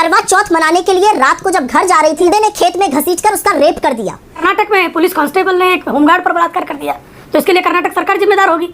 करवा चौथ मनाने के लिए रात को जब घर जा रही थी, ने खेत में घसीटकर उसका रेप कर दिया। कर्नाटक में पुलिस कांस्टेबल ने एक होमगार्ड पर बलात्कार कर दिया, तो इसके लिए कर्नाटक सरकार जिम्मेदार होगी।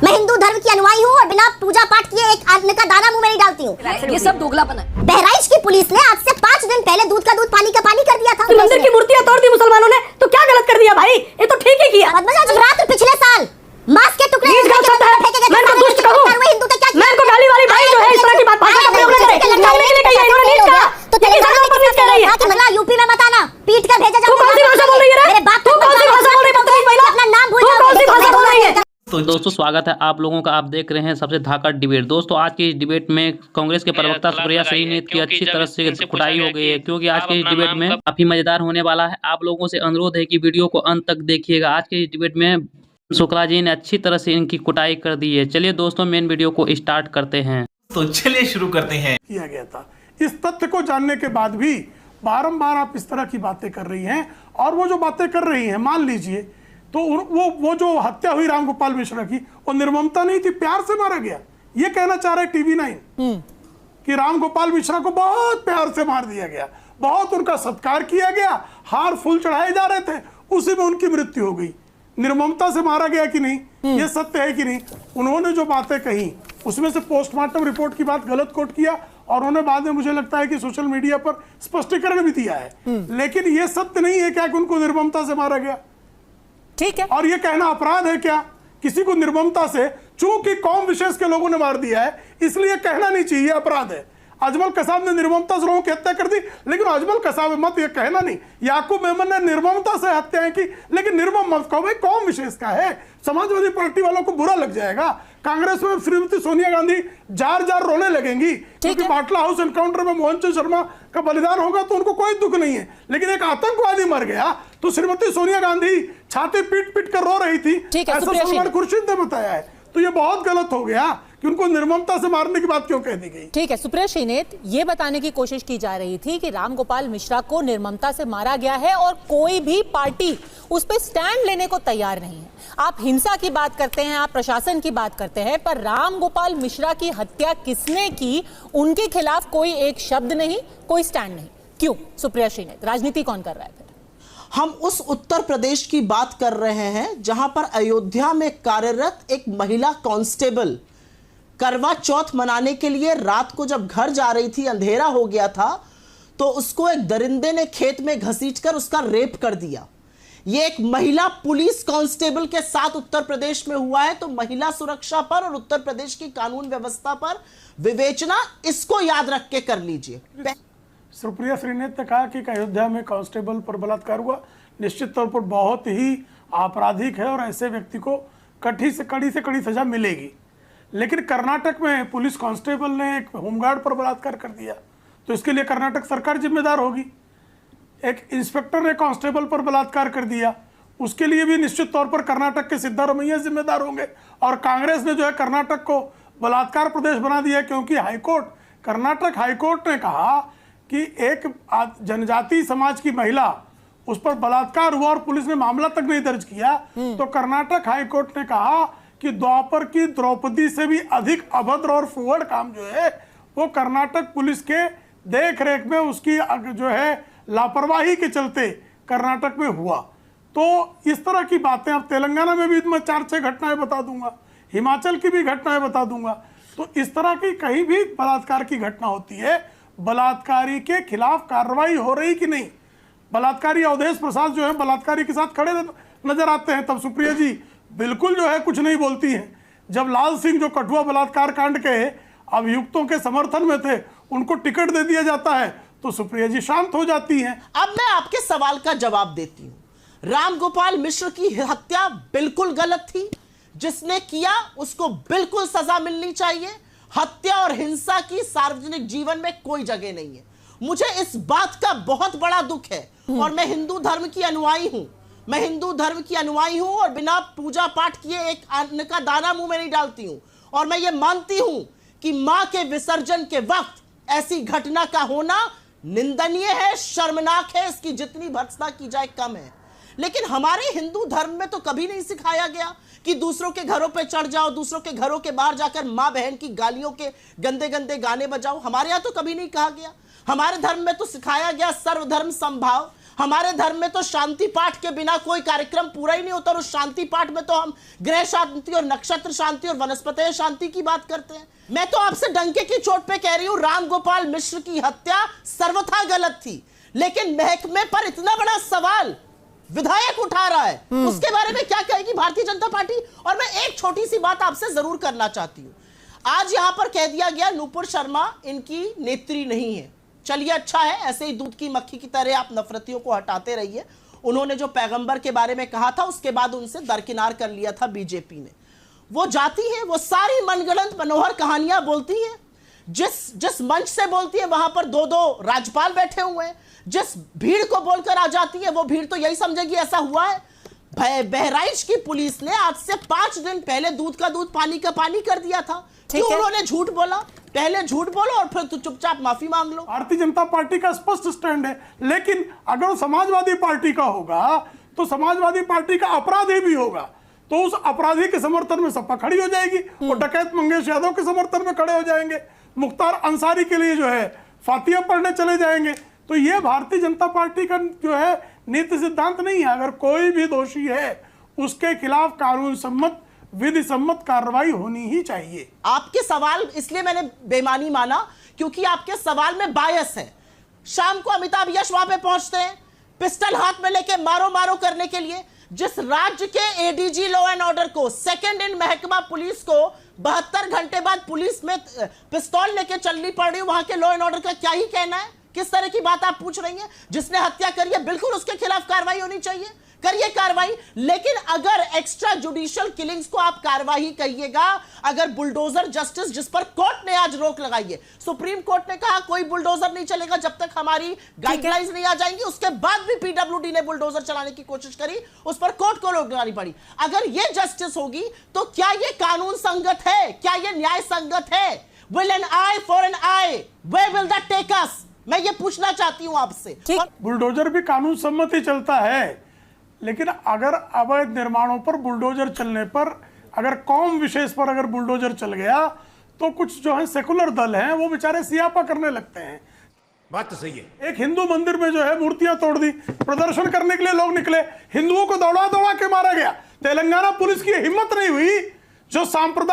मैं हिंदू धर्म की अनुयायी हूँ और बिना पूजा पाठ किए एक अन्न का दाना मुंह में नहीं डालती हूँ। ये सब दोगलापन है। बहराइच की पुलिस ने आज से 5 दिन पहले दूध का दूध पानी का पानी कर दिया था। मंदिर की मूर्तियां तोड़ दी मुसलमानों ने, तो क्या गलत कर दिया भाई? ये तो ठीक ही किया। रात पिछले साल मास्क के टुकड़े मैं इनको दुष्ट कहूं, मैं इनको गाली वाली भाई जो है इस तरह की बात भाषा का प्रयोग न करे। कहने के लिए कही है, इन्होंने नीच कहा, तो तेलंगाना पर नीच कह रही है। कि मतलब यूपी में मत आना, पीट कर भेजा जाऊंगा। तू कौन सी भाषा बोल रही है रे? मेरे बाप तू कौन सी भाषा बोल रही है? बदतमीज महिला, अपना नाम भूल जाओ। तू कौन सी भाषा बोल रही है? तो दोस्तों स्वागत है आप लोगों का। आप देख रहे हैं सबसे धाकड़ डिबेट। दोस्तों आज की इस डिबेट में कांग्रेस के प्रवक्ता सुप्रिया श्रीनेत की अच्छी तरह से कुटाई हो गई है, क्योंकि आज के इस डिबेट में काफी मजेदार होने वाला है। आप लोगों से अनुरोध है कि वीडियो को अंत तक देखिएगा। आज के इस डिबेट में शुक्ला जी ने अच्छी तरह से इनकी कुटाई कर दी है। चलिए दोस्तों मेन वीडियो को स्टार्ट करते हैं। तो चलिए शुरू करते हैं। किया गया था। इस तथ्य को जानने के बाद भी बारंबार आप इस तरह की बातें कर रही हैं, और वो जो बातें कर रही हैं, मान लीजिए तो वो जो हत्या हुई रामगोपाल मिश्रा की, वो निर्ममता नहीं थी, प्यार से मारा गया। ये कहना चाह रहे TV9 कि रामगोपाल मिश्रा को बहुत प्यार से मार दिया गया, बहुत उनका सत्कार किया गया, हार फूल चढ़ाए जा रहे थे, उसी में उनकी मृत्यु हो गई। निर्ममता से मारा गया कि नहीं, ये सत्य है कि नहीं? उन्होंने जो बातें कही उसमें से पोस्टमार्टम रिपोर्ट की बात गलत कोट किया, और उन्होंने बाद में मुझे लगता है कि सोशल मीडिया पर स्पष्टीकरण भी दिया है। लेकिन ये सत्य नहीं है क्या कि उनको निर्ममता से मारा गया? ठीक है। और ये कहना अपराध है क्या किसी को निर्ममता से? चूंकि कौम विशेष के लोगों ने मार दिया है इसलिए कहना नहीं चाहिए, अपराध है। अजमल कसाब ने निर्ममता से लोगों की हत्या कर दी, लेकिन अजमल कसाब मत ये कहना नहीं। याकूब मेमन ने निर्ममता से हत्याएं की, लेकिन निर्मम मत कहो, भाई कौम विशेष का है। समाजवादी पार्टी वालों को बुरा लग जाएगा। कांग्रेस में श्रीमती सोनिया गांधी जार जार रोने लगेंगी, क्योंकि बाटला हाउस एनकाउंटर में मोहनचंद शर्मा का बलिदान होगा तो उनको कोई दुख नहीं है, लेकिन एक आतंकवादी मर गया तो श्रीमती सोनिया गांधी छाती पीट पीट कर रो रही थी, ऐसा सलमान खुर्शीद ने बताया है। तो ये बहुत गलत हो गया कि उनको निर्ममता से मारने की बात क्यों कह दी गई। ठीक है सुप्रिया श्रीनेत, ये बताने की कोशिश की जा रही थी कि रामगोपाल मिश्रा को निर्ममता से मारा गया है और कोई भी पार्टी उस पर स्टैंड लेने को तैयार नहीं है। आप हिंसा की बात करते हैं, आप प्रशासन की बात करते हैं, पर रामगोपाल मिश्रा की हत्या किसने की, उनके खिलाफ कोई एक शब्द नहीं, कोई स्टैंड नहीं। क्यों सुप्रिया श्रीनेत, राजनीति कौन कर रहा है? हम उस उत्तर प्रदेश की बात कर रहे हैं जहां पर अयोध्या में कार्यरत एक महिला कांस्टेबल करवा चौथ मनाने के लिए रात को जब घर जा रही थी, अंधेरा हो गया था, तो उसको एक दरिंदे ने खेत में घसीटकर उसका रेप कर दिया। यह एक महिला पुलिस कांस्टेबल के साथ उत्तर प्रदेश में हुआ है। तो महिला सुरक्षा पर और उत्तर प्रदेश की कानून व्यवस्था पर विवेचना, इसको याद रख के कर लीजिए। सुप्रिया श्रीनेत ने कहा कि अयोध्या में कांस्टेबल पर बलात्कार हुआ, निश्चित तौर पर बहुत ही आपराधिक है और ऐसे व्यक्ति को कड़ी से कड़ी सजा मिलेगी। लेकिन कर्नाटक में पुलिस कांस्टेबल ने एक होमगार्ड पर बलात्कार कर दिया, तो इसके लिए कर्नाटक सरकार जिम्मेदार होगी। एक इंस्पेक्टर ने कांस्टेबल पर बलात्कार कर दिया, उसके लिए भी निश्चित तौर पर कर्नाटक के सिद्धारमैया जिम्मेदार होंगे। और कांग्रेस ने जो है कर्नाटक को बलात्कार प्रदेश बना दिया, क्योंकि कर्नाटक हाईकोर्ट ने कहा कि एक जनजाति समाज की महिला, उस पर बलात्कार हुआ और पुलिस ने मामला तक नहीं दर्ज किया। तो कर्नाटक हाईकोर्ट ने कहा कि द्वापर की द्रौपदी से भी अधिक अभद्र और फुहड़ काम जो है वो कर्नाटक पुलिस के देख रेख में उसकी जो है लापरवाही के चलते कर्नाटक में हुआ। तो इस तरह की बातें अब तेलंगाना में भी मैं 4-6 घटनाएं बता दूंगा, हिमाचल की भी घटनाएं बता दूंगा। तो इस तरह की कहीं भी बलात्कार की घटना होती है, बलात्कारी के खिलाफ कार्रवाई हो रही कि नहीं। बलात्कारी अवधेश प्रसाद जो है बलात्कारी के साथ खड़े नजर आते हैं, तब सुप्रिया जी बिल्कुल जो है कुछ नहीं बोलती हैं। जब लाल सिंह जो कठुआ बलात्कार कांड के अभियुक्तों के समर्थन में थे, उनको टिकट दे दिया जाता है तो सुप्रिया जी शांत हो जाती हैं। अब मैं आपके सवाल का जवाब देती हूं। रामगोपाल मिश्र की हत्या बिल्कुल गलत थी, जिसने किया उसको बिल्कुल सजा मिलनी चाहिए। हत्या और हिंसा की सार्वजनिक जीवन में कोई जगह नहीं है। मुझे इस बात का बहुत बड़ा दुख है, और मैं हिंदू धर्म की अनुयायी हूं। मैं हिंदू धर्म की अनुयायी हूं और बिना पूजा पाठ किए एक अन्न का दाना मुंह में नहीं डालती हूं। और मैं ये मानती हूं कि मां के विसर्जन के वक्त ऐसी घटना का होना निंदनीय है, शर्मनाक है, इसकी जितनी भर्त्सना की जाए कम है। लेकिन हमारे हिंदू धर्म में तो कभी नहीं सिखाया गया कि दूसरों के घरों पे चढ़ जाओ, दूसरों के घरों के बाहर जाकर मां बहन की गालियों के गंदे गंदे गाने बजाओ। हमारे यहां तो कभी नहीं कहा गया। हमारे धर्म में तो सिखाया गया सर्वधर्म समभाव। हमारे धर्म में तो शांति पाठ के बिना कोई कार्यक्रम पूरा ही नहीं होता, और उस शांति पाठ में तो हम ग्रह शांति और नक्षत्र शांति और वनस्पति शांति की बात करते हैं। मैं तो आपसे डंके की चोट पे कह रही हूं, राम गोपाल मिश्र की हत्या सर्वथा गलत थी, लेकिन महकमे पर इतना बड़ा सवाल विधायक उठा रहा है, उसके बारे में क्या कहेगी भारतीय जनता पार्टी। और मैं एक छोटी सी बात आपसे जरूर करना चाहती हूं। आज यहां पर कह दिया गया नूपुर शर्मा इनकी नेत्री नहीं है। चलिए अच्छा है, ऐसे ही दूध की मक्खी की तरह आप नफरतियों को हटाते रहिए। उन्होंने जो पैगंबर के बारे में कहा था उसके बाद उनसे दरकिनार कर लिया था बीजेपी ने। वो जाती है, वो सारी मनगढ़ंत मनोहर कहानियां बोलती है, जिस मंच से बोलती है वहां पर 2-2 राज्यपाल बैठे हुए हैं। जिस भीड़ को बोलकर आ जाती है वो भीड़ तो यही समझेगी ऐसा हुआ है। बहराइच की पुलिस ने आज से 5 दिन पहले दूध का दूध पानी का पानी कर दिया था। क्यों उन्होंने झूठ बोला? पहले झूठ बोलो और फिर चुपचाप माफी मांग लो। भारतीय जनता पार्टी का स्पष्ट स्टैंड है, लेकिन अगर वो समाजवादी पार्टी का होगा तो समाजवादी पार्टी का अपराधी भी होगा, तो उस अपराधी के समर्थन में सपा खड़ी हो जाएगी। वो डकैत मंगेश यादव के समर्थन में खड़े हो जाएंगे, मुख्तार अंसारी के लिए जो है फातिया पढ़ने चले जाएंगे। तो ये भारतीय जनता पार्टी का जो है नीति सिद्धांत नहीं है। अगर कोई भी दोषी है उसके खिलाफ कानून सम्मत विधि सम्मत कार्रवाई होनी ही चाहिए। आपके सवाल इसलिए मैंने बेईमानी माना क्योंकि आपके सवाल में बायस है। शाम को अमिताभ यश वहां पे पहुंचते हैं पिस्टल हाथ में लेके मारो मारो करने के लिए। जिस राज्य के एडीजी लॉ एंड ऑर्डर को सेकंड इन महकमा पुलिस को 72 घंटे बाद पुलिस में पिस्तौल लेके चलनी पड़ रही, वहां के लॉ एंड ऑर्डर का क्या ही कहना है? किस तरह की बात आप पूछ रही हैं? जिसने हत्या करी है बिल्कुल उसके खिलाफ कार्रवाई होनी चाहिए, करिए कार्रवाई। लेकिन अगर एक्स्ट्रा जुडिशियल किलिंग्स को आप कार्रवाई कहिएगा, अगर बुलडोजर जस्टिस जिस पर कोर्ट ने आज रोक लगाई है, सुप्रीम कोर्ट ने कहा कोई बुलडोजर नहीं चलेगा जब तक हमारी गाइडलाइंस नहीं आ जाएंगी। उसके बाद भी पीडब्ल्यूडी ने बुलडोजर चलाने की कोशिश करी, उस पर कोर्ट को रोक लगानी पड़ी। अगर यह जस्टिस होगी तो क्या यह कानून संगत है? क्या यह न्याय संगत है? Will an eye for an eye, where will that take us? मैं ये पूछना चाहती हूं आपसे। बुलडोजर भी कानून सम्मत ही चलता है, लेकिन अगर अवैध निर्माणों पर बुलडोजर चलने पर, अगर कौम विशेष पर अगर बुलडोजर चल गया तो कुछ जो है सेकुलर दल हैं वो बेचारे सियापा करने लगते हैं। बात तो सही है। एक हिंदू मंदिर में जो है मूर्तियां तोड़ दी, प्रदर्शन करने के लिए लोग निकले, हिंदुओं को दौड़ा दौड़ा के मारा गया। तेलंगाना पुलिस की हिम्मत नहीं हुई, जो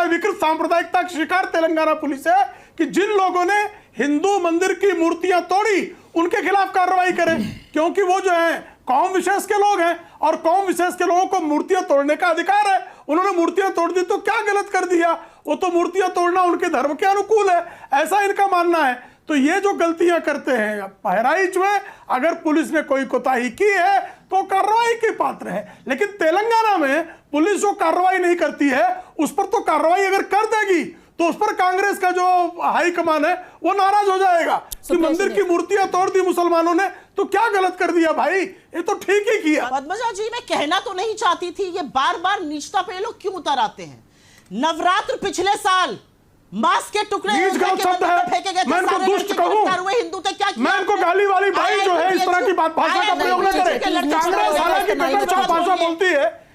विकृत सांप्रदायिकता का शिकार तेलंगाना पुलिस है, कि जिन लोगों ने हिंदू मंदिर की मूर्तियां तोड़ी उनके खिलाफ कार्रवाई करें, क्योंकि वो जो है कौम विशेष के लोग हैं और कौम विशेष के लोगों को मूर्तियां तोड़ने का अधिकार है। उन्होंने मूर्तियां तोड़ दी तो क्या गलत कर दिया? वो तो मूर्तियां तोड़ना उनके धर्म के अनुकूल है, ऐसा इनका मानना है। तो ये जो गलतियां करते हैं बहराइच में, अगर पुलिस ने कोई कोताही की है तो कार्रवाई के पात्र है। लेकिन तेलंगाना में पुलिस जो कार्रवाई नहीं करती है उस पर तो कार्रवाई अगर कर देगी तो उस पर कांग्रेस का जो हाईकमान है वो नाराज हो जाएगा कि मंदिर की मूर्तियां तोड़ दी मुसलमानों ने, तो क्या गलत कर दिया भाई? ये तो ठीक ही किया। पद्मजा जी, मैं कहना तो नहीं चाहती थी, ये बार बार नीचता पे लोग क्यों उतर आते हैं? नवरात्र पिछले साल मांस के टुकड़े फेंके गए, मैं इनको दुष्ट कहूं, हिंदू थे क्या? मैं इनको गाली वाली भाई जो है इस तरह की भाषा का प्रयोग न करे। कांग्रेस हालांकि भाषा बोलती है,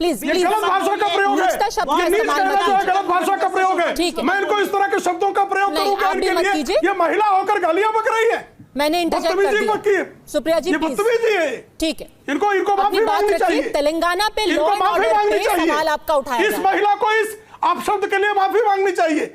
प्लीज ये गलत भाषा का प्रयोग है, ये नीच कहना जो है गलत भाषा का प्रयोग है। मैं इनको इस तरह के शब्दों का प्रयोग करूंगा इनके लिए, ये महिला होकर गालियां बक रही है। मैंने इंटरजेक्ट कर दिया। सुप्रिया जी, ये बदतमीजी है। ठीक है, इनको माफी मांगनी चाहिए। तेलंगाना पे लॉ एंड ऑर्डर पे सवाल आपका उठाया, इस महिला को इस अपशब्द के लिए माफी मांगनी चाहिए।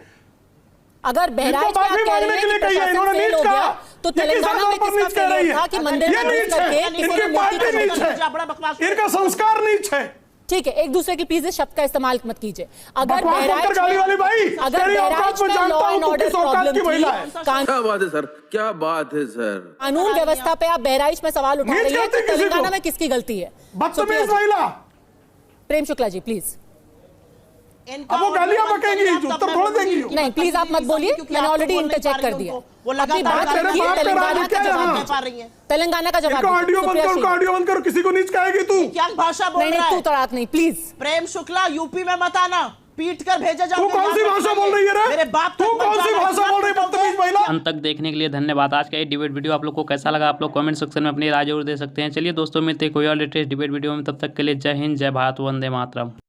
अगर बहराइच में आप कह रहे हैं कि प्रशासन फेल हो गया, तो तेलंगाना में किसका फेलियर था कि मंदिर में घुस करके किसी ने मूर्ति तोड़ी? इनका संस्कार नीच है। ठीक है, एक दूसरे के प्लीज शब्द का इस्तेमाल मत कीजिए। अगर बहराइच में लॉ एंड ऑर्डर प्रॉब्लम थी, क्या बात है सर, क्या बात है सर, कानून व्यवस्था पे आप बहराइच में सवाल उठा रही है, तो तेलंगाना में किसकी गलती है? बदतमीज महिला। प्रेम शुक्ला जी प्लीज। अब वो गालियां बकेंगी, उत्तर थोड़ा देंगी। नहीं प्लीज आप मत बोलिए, मैंने ऑलरेडी इंटरजेक्ट कर दिया। अपनी बात रखिए, तेलंगाना का जवाब दीजिए। तेलंगाना का जवाब ऑडियो बंद करो, किसी को नीच कहेगी तू। क्या भाषा बोल रहा है? तू तड़ाक नहीं प्लीज। प्रेम शुक्ला, यूपी में मत आना, पीट कर भेजा जाओ। तू कौन सी भाषा बोल रही है रे? मेरे बाप तू कौन सी भाषा बोल रही है बदतमीज महिला? अंत तक देखने के लिए धन्यवाद। आज का ये डिबेट वीडियो आप लोग को कैसा लगा, आप लोग कमेंट सेक्शन में अपनी राय जरूर दे सकते हैं। चलिए दोस्तों, मिलते हैं कोई और लेटेस्ट डिबेट वीडियो में, तब तक के लिए जय हिंद, जय भारत, वंदे मातरम।